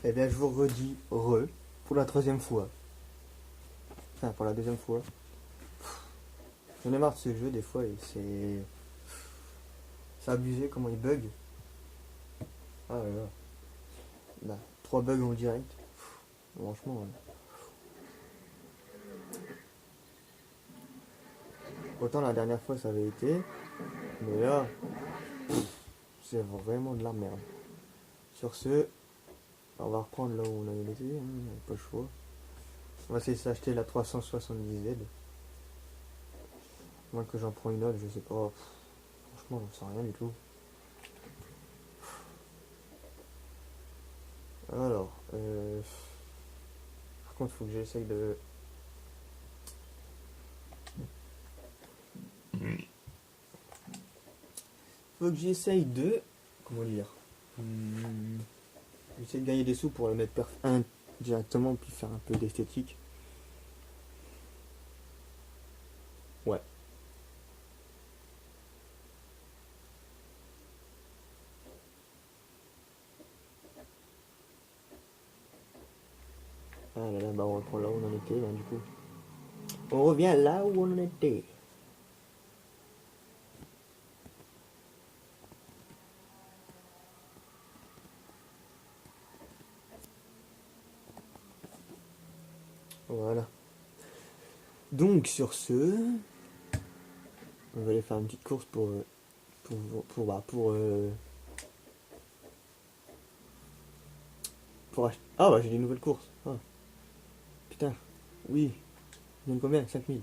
Eh bien, je vous redis pour la troisième fois. Enfin, pour la deuxième fois. J'en ai marre de ce jeu des fois et c'est abusé comment il bug. Ah là là. Là, 3 bugs en direct. Franchement. Autant la dernière fois ça avait été. Mais là, c'est vraiment de la merde. Sur ce, on va reprendre là où on avait été. On n'a pas le choix. On va essayer de s'acheter la 370Z. Moi que j'en prends une autre, je sais pas. Franchement, j'en sais rien du tout. Alors, par contre, faut que j'essaye de. Faut que j'essaye de. Comment dire J'essaie de gagner des sous pour le mettre directement, puis faire un peu d'esthétique. Ouais. Ah là là, bah on reprend là où on en était, bah, du coup. On revient là où on en était. Voilà. Donc sur ce, on va aller faire une petite course pour acheter. Ah bah j'ai des nouvelles courses. Ah, putain. Oui. Il donne combien? 5000.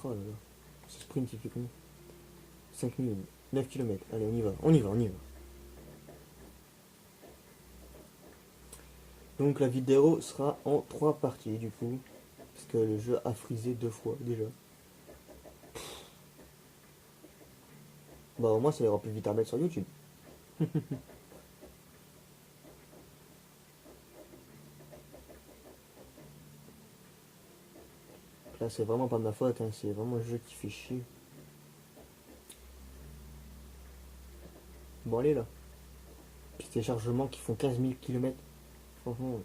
Oh là là. Ce sprint il fait combien? 5000. 9 km. Allez, on y va. On y va, on y va. Donc la vidéo sera en 3 parties du coup. Parce que le jeu a frisé 2 fois déjà. Bah au moins ça ira plus vite à mettre sur YouTube. Là c'est vraiment pas de ma faute, hein. C'est vraiment le jeu qui fait chier. Bon allez là. Puis des chargements qui font 15 000 km. Franchement.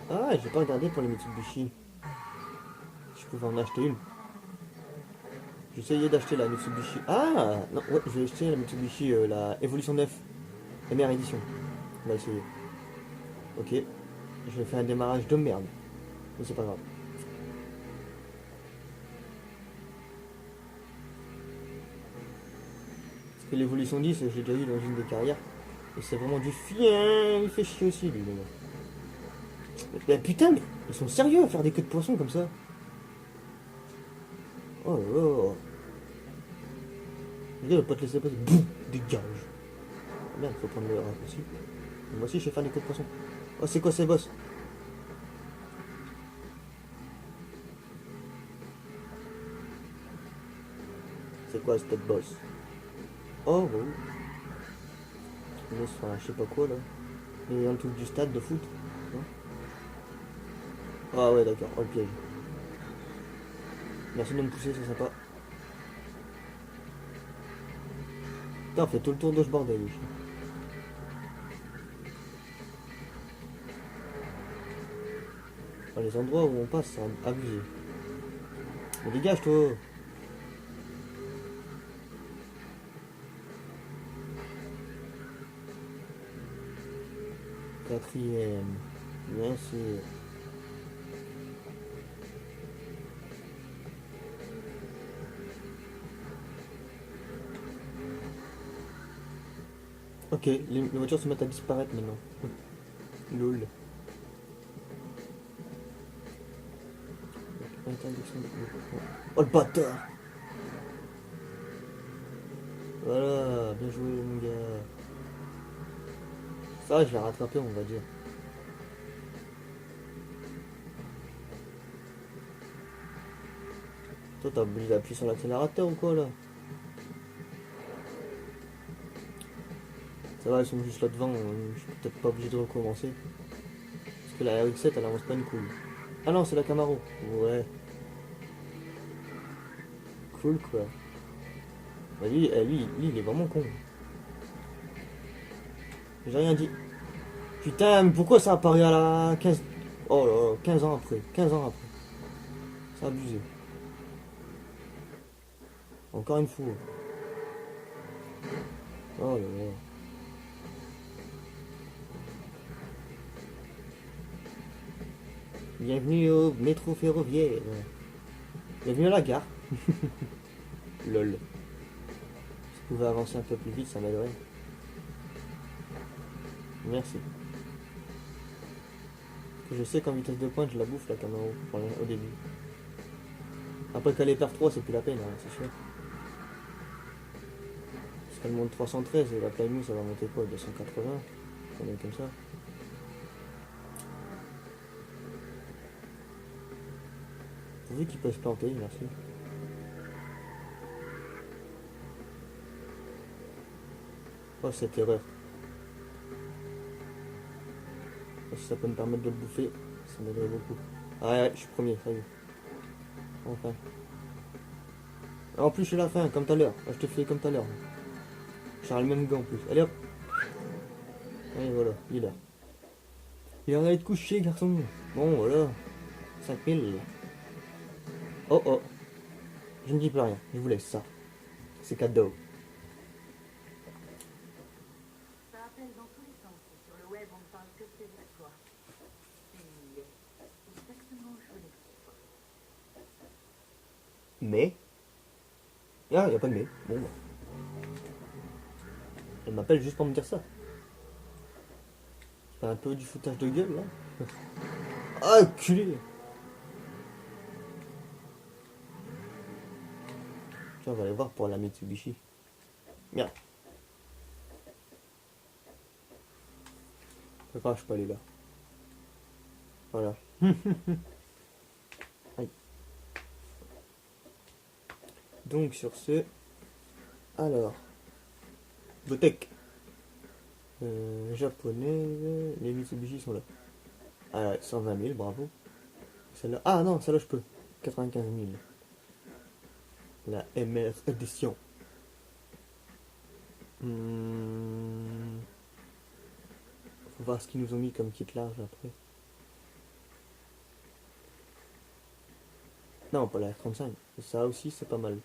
Ah, j'ai pas regardé pour les Mitsubishi. Je pouvais en acheter une. J'essayais d'acheter la Mitsubishi. Ah non, ouais, je vais acheter la Mitsubishi, la Evolution 9. La meilleure édition. On va essayer. Ok. Je vais faire un démarrage de merde. Mais c'est pas grave. Parce que l'Evolution 10, j'ai déjà eu dans une des carrières. Et c'est vraiment du fien. Il fait chier aussi, lui. Mais putain, mais ils sont sérieux à faire des queues de poisson comme ça. Oh là là. Le gars, il va pas te laisser passer. Boum, dégage. Merde, faut prendre le raccourci. Moi aussi, je sais faire des queues de poisson. Oh, c'est quoi ces boss? C'est quoi cette boss? Oh, bon. On laisse faire je sais pas quoi là. Il y a un truc du stade de foot. Non. Ah ouais, d'accord. Oh, le piège. Merci de me pousser, c'est sympa. Putain, on fait tout le tour de ce bordel ici. Les endroits où on passe, c'est abusé. Mais dégage, toi. Quatrième. Bien sûr. Ok, les voitures se mettent à disparaître maintenant. Lol. Oh le bâtard. Voilà, bien joué mon gars. Ça, je l'ai rattrapé, on va dire. Toi, t'as obligé d'appuyer sur l'accélérateur ou quoi là? Ça va, ils sont juste là devant, je suis peut-être pas obligé de recommencer. Parce que la RX-7 elle avance pas une couille. Ah non, c'est la Camaro. Ouais. Cool quoi. Bah lui, il est vraiment con. J'ai rien dit. Putain, mais pourquoi ça apparaît à la 15... Oh là là, 15 ans après. 15 ans après. C'est abusé. Encore une fois. Oh là là. Bienvenue au métro ferroviaire. Bienvenue à la gare. Lol. Si je pouvais avancer un peu plus vite, ça m'aiderait. Merci. Je sais qu'en vitesse de pointe, je la bouffe la caméra au début. Après qu'elle est perd 3, c'est plus la peine, hein, c'est sûr. Parce qu'elle monte 313 et la Plymouth, ça va monter quoi, 280, on est comme ça. Pourvu qu'il peut se planter, merci. Oh, cette erreur. Si ça peut me permettre de le bouffer, ça m'aiderait beaucoup. Ah ouais, je suis premier, ça y est. Enfin. En plus, c'est la fin, comme tout à l'heure. Ah, je te fais comme tout à l'heure. J'ai le même gant en plus. Allez hop. Allez, voilà, il est là. Il en allait te coucher, garçon. Bon, voilà. 5000. Oh oh. Je ne dis plus rien. Je vous laisse ça. C'est cadeau. Ça appelle dans tous les sens. Sur le web, on ne parle que de tes exploits. C'est exactement où je voulais que tu sois. Mais. Ah, y a pas de mais. Bon, bah. Elle m'appelle juste pour me dire ça. C'est un peu du foutage de gueule, là. Ah, culé. Tiens, on va aller voir pour la Mitsubishi. Merde. C'est pas grave, je peux aller là. Voilà. Aïe. Donc, sur ce. Alors. Botech. Japonais. Les Mitsubishi sont là. Ah ouais, 120 000, bravo. Celle-là. Ah non, celle-là je peux. 95 000. La MR édition. Faut voir ce qu'ils nous ont mis comme kit large après. Non, pas la R35. Ça aussi, c'est pas mal.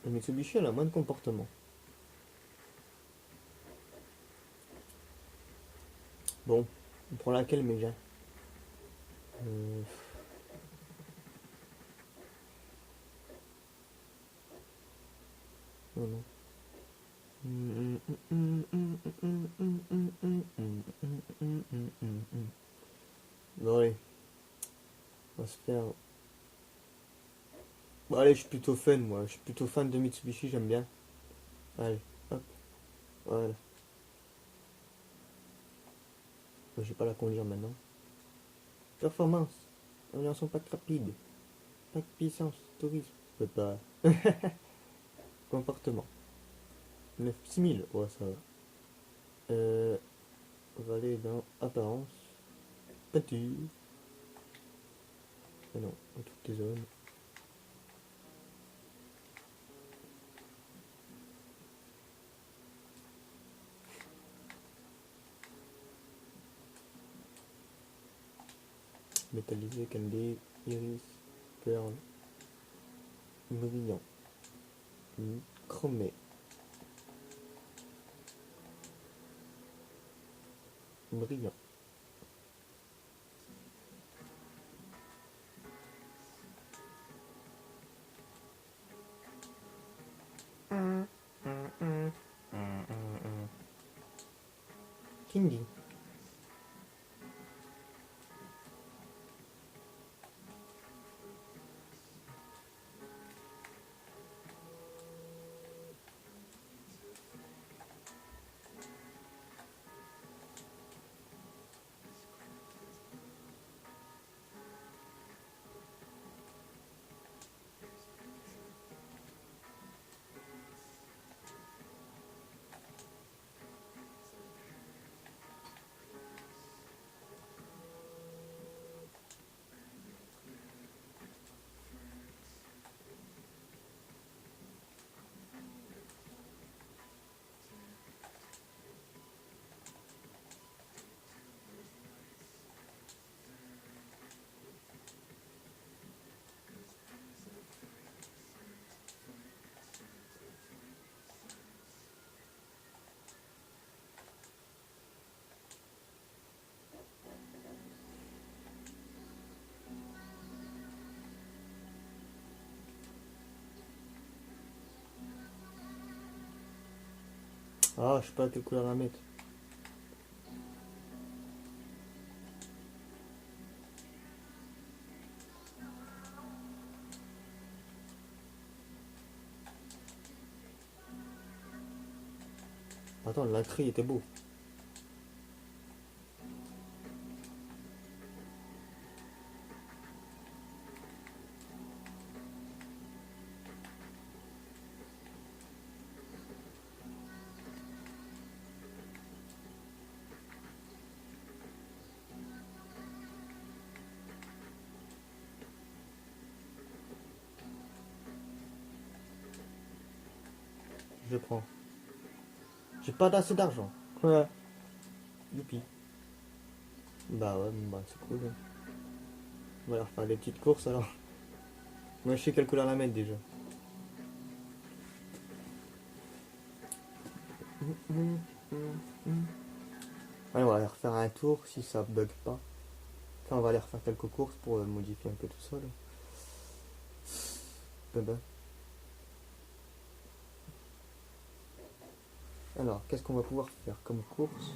La Mitsubishi, elle a moins de comportement. Bon, on prend laquelle, mais bien. Non, non. Bon, allez. On va se faire. Bon, allez, je suis plutôt fan, moi. Je suis plutôt fan de Mitsubishi, j'aime bien. Allez, hop. Voilà. Bon, je vais pas la conduire maintenant. Performance. Orientation pack rapide. Pack puissance. Tourisme. Je peux pas. Comportement. 6000. Ouais, ça va. On va aller dans apparence. Peinture. Ah non, dans toutes les zones. Métallisé, candy, iris, perle, brillant, chromé, brillant. Kindy. Ah, je sais pas quelle couleur la mettre. Attends, l'incri était beau. Je prends. J'ai pas assez d'argent. Ouais. Youpi. Bah ouais, bon, bah c'est cool. Hein. On va leur faire des petites courses alors. Moi je sais quelle couleur la mettre déjà. Allez, on va aller refaire un tour si ça bug pas. Enfin, on va aller refaire quelques courses pour modifier un peu tout ça. Là. Ben. Alors, qu'est-ce qu'on va pouvoir faire comme course?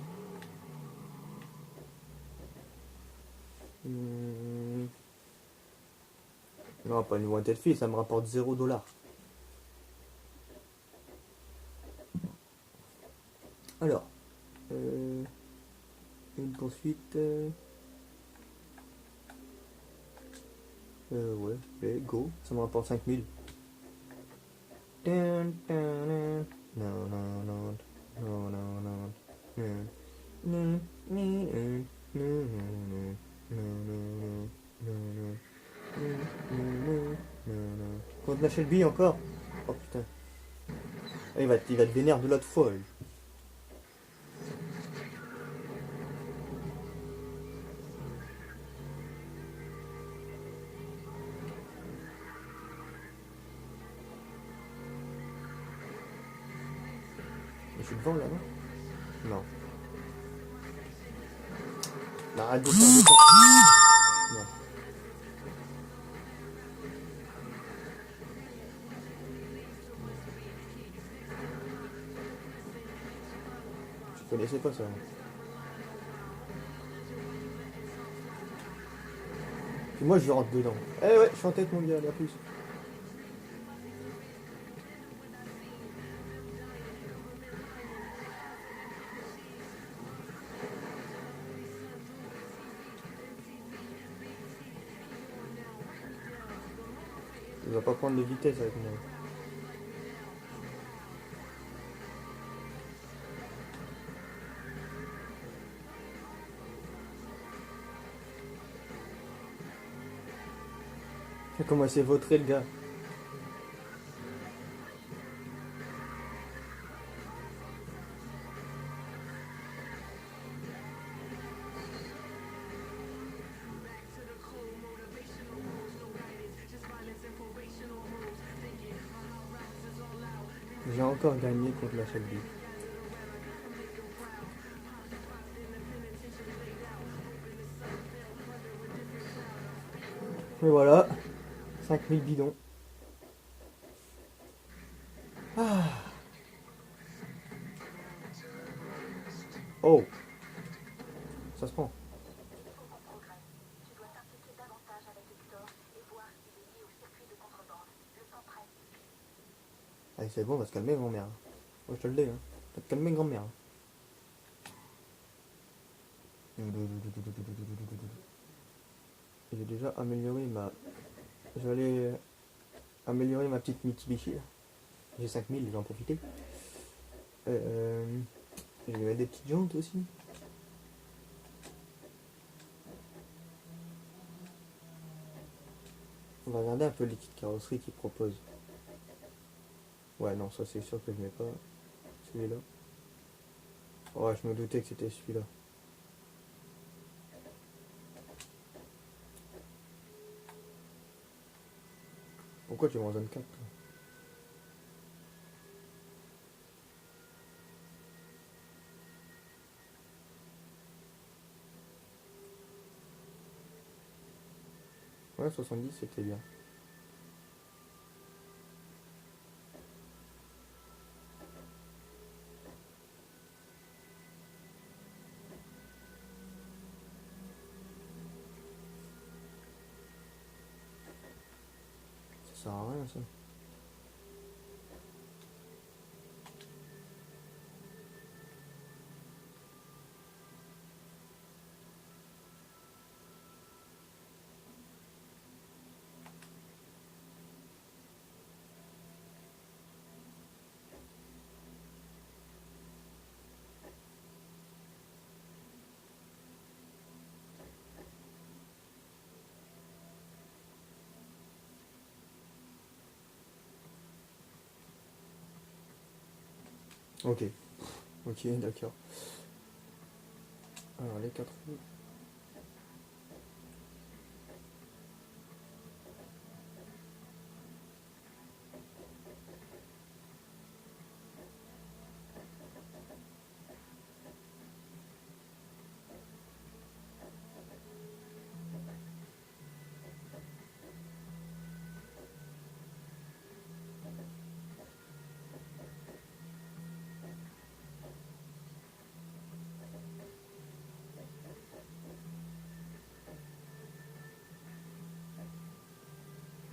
Non, pas une wanted fille, ça me rapporte 0 $. Alors, une poursuite. Ouais, allez, go, ça me rapporte 5000. Non, non, non, non, non, non. Faut te lâcher le billet encore. Oh putain. Ah, il va te vénère de l'autre fois. Lui. Je suis devant là, non? Non. Non, arrête de faire des Non. Je connaissais pas ça. Puis moi je rentre dedans. Eh ouais, je suis en tête mon gars, à plus. Il va pas prendre de vitesse avec moi. Comment c'est vautré le gars. J'ai encore gagné contre la Shelby. Et voilà, 5000 bidons. Ah. Oh, ça se prend. Il faut qu'on progresse. Tu dois t'impliquer davantage avec Hector et voir s'il est lié au circuit de contrebande. Je sens prêt. Allez, c'est bon, on va se calmer, grand-mère. Moi, je te le dis, hein. Va te calmer, grand-mère. J'ai déjà amélioré ma... Je vais aller améliorer ma petite Mitsubishi. J'ai 5000, j'en profiter. Je vais mettre des petites jantes aussi. On va regarder un peu les petites carrosseries qu'ils proposent. Ouais, non, ça c'est sûr que je mets pas celui-là. Ouais, je me doutais que c'était celui-là. Pourquoi tu es en zone 4 toi? Ouais, 70 c'était bien. sert à rien ça. Ok, ok, d'accord. Alors les 4 roues.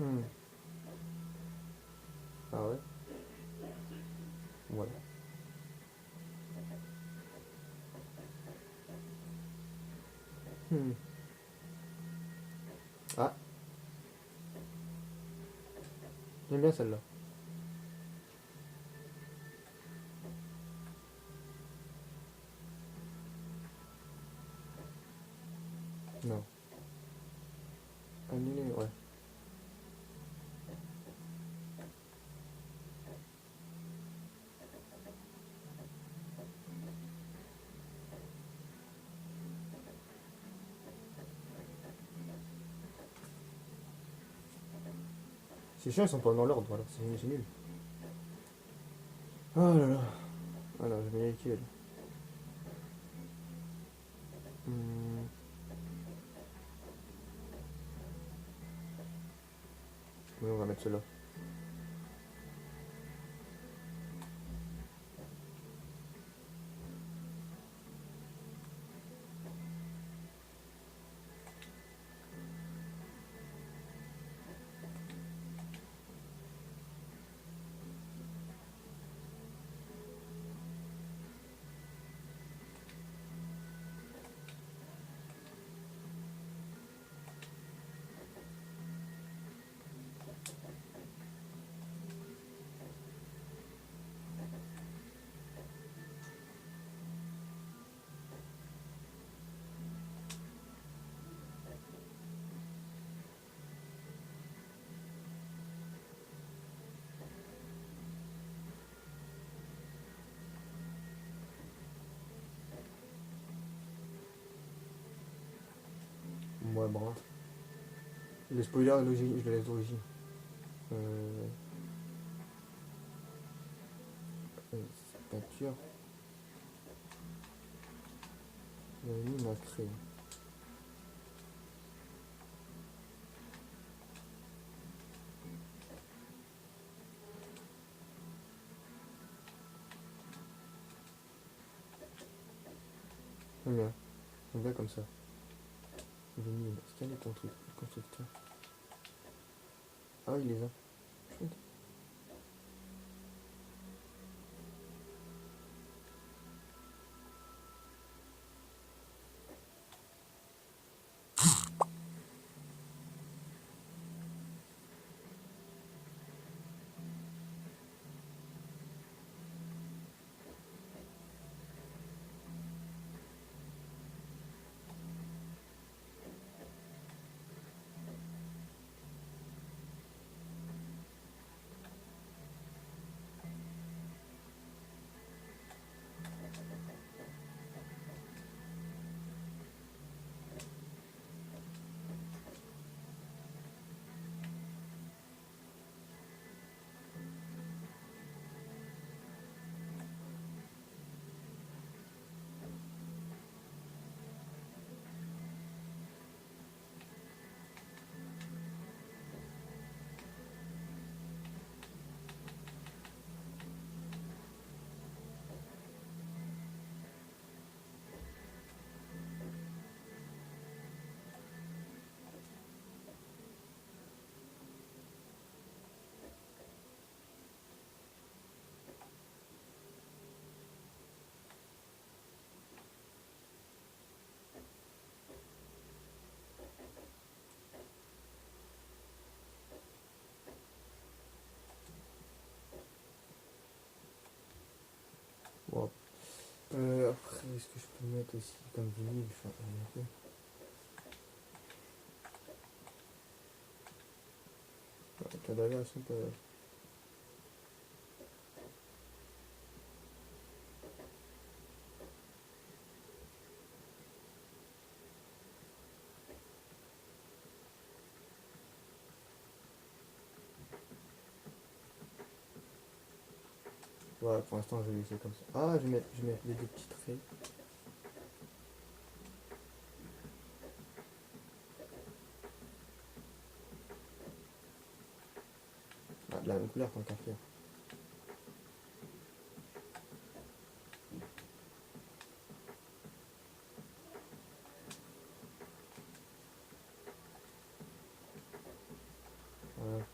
Hmm. Ah ouais. Voilà. Hmm. Ah, j'aime bien celle-là. Non. Annuler, ouais. C'est chiant, ils sont pas dans l'ordre, voilà, c'est nul. Oh là là. Alors, je mets lesquels. Hmm. Oui, on va mettre cela. Ouais, bon. Le spoiler, je le laisse d'origine. Euh, peinture. Mine à créer. J'aime bien. J'aime bien comme ça. Vinyle. Scanner ton truc. Constructeur. Ah, il les a. Chouette. Wow. Après, est-ce que je peux mettre aussi comme vinyle? Enfin, un peu. Ouais, Cadaver, sont pas... Ouais, pour l'instant, je vais laisser comme ça. Ah, je vais mettre des petits traits. Ah, de la même couleur tant qu'à faire. Voilà.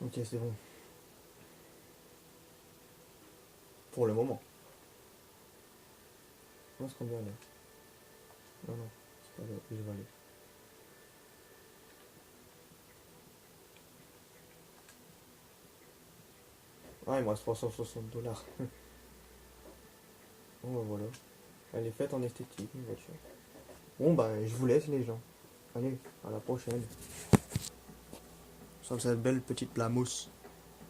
Ok, c'est bon. Pour le moment. Non, c'est combien là? Non, non, c'est pas là que je vais aller. Ah, il me reste 360 $. Bon, bah voilà. Elle est faite en esthétique, une voiture. Bon, bah, je vous laisse, les gens. Allez, à la prochaine. Sur cette belle petite blamousse.